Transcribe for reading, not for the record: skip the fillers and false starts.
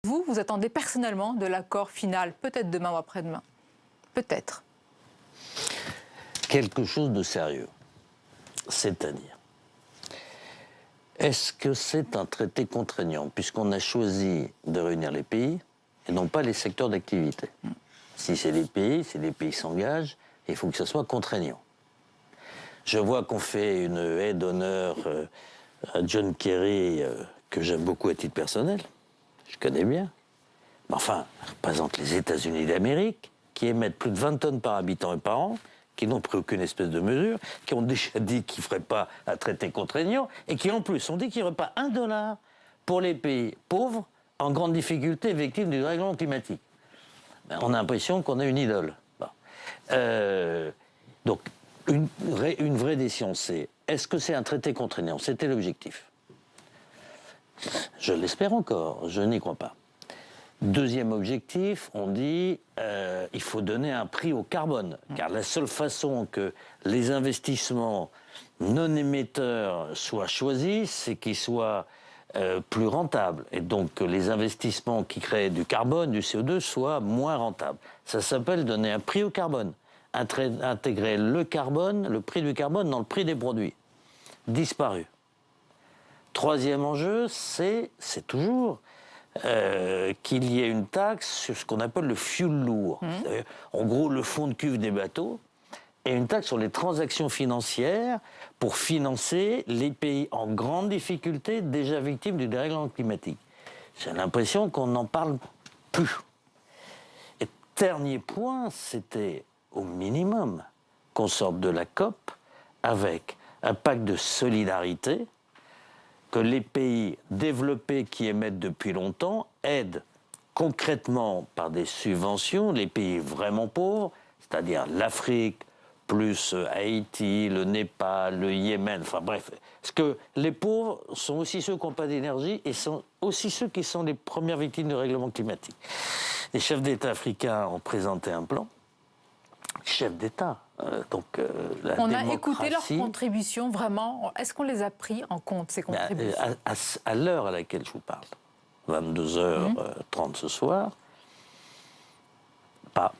Vous attendez personnellement de l'accord final, peut-être demain ou après-demain? Peut-être. Quelque chose de sérieux. C'est-à-dire, est-ce que c'est un traité contraignant, puisqu'on a choisi de réunir les pays et non pas les secteurs d'activité? Si c'est les pays s'engagent, il faut que ce soit contraignant. Je vois qu'on fait une haie d'honneur à John Kerry, que j'aime beaucoup à titre personnel, je connais bien. Mais enfin, il représente les États-Unis d'Amérique, qui émettent plus de 20 tonnes par habitant et par an, qui n'ont pris aucune espèce de mesure, qui ont déjà dit qu'ils ne feraient pas un traité contraignant, et qui en plus ont dit qu'il n'y aurait pas $1 pour les pays pauvres, en grande difficulté, victimes du dérèglement climatique. Ben, on a l'impression qu'on a une idole. Bon. Donc, une vraie décision, c'est est-ce que c'est un traité contraignant? C'était l'objectif. Je l'espère encore, je n'y crois pas. Deuxième objectif, on dit il faut donner un prix au carbone, car la seule façon que les investissements non émetteurs soient choisis, c'est qu'ils soient plus rentables, et donc que les investissements qui créent du carbone, du CO2, soient moins rentables. Ça s'appelle donner un prix au carbone, intégrer le carbone, le prix du carbone dans le prix des produits. Disparu. Troisième enjeu, c'est toujours qu'il y ait une taxe sur ce qu'on appelle le fuel lourd. En gros, le fond de cuve des bateaux, et une taxe sur les transactions financières pour financer les pays en grande difficulté déjà victimes du dérèglement climatique. J'ai l'impression qu'on n'en parle plus. Et dernier point, c'était au minimum qu'on sorte de la COP avec un pacte de solidarité, que les pays développés qui émettent depuis longtemps aident concrètement par des subventions les pays vraiment pauvres, c'est-à-dire l'Afrique, plus Haïti, le Népal, le Yémen, enfin bref. Parce que les pauvres sont aussi ceux qui n'ont pas d'énergie et sont aussi ceux qui sont les premières victimes du règlement climatique. Les chefs d'État africains ont présenté un plan. Chefs d'État, la On démocratie... a écouté leurs contributions, vraiment. Est-ce qu'on les a pris en compte, ces contributions? À l'heure à laquelle je vous parle, 22h30 ce soir, pas.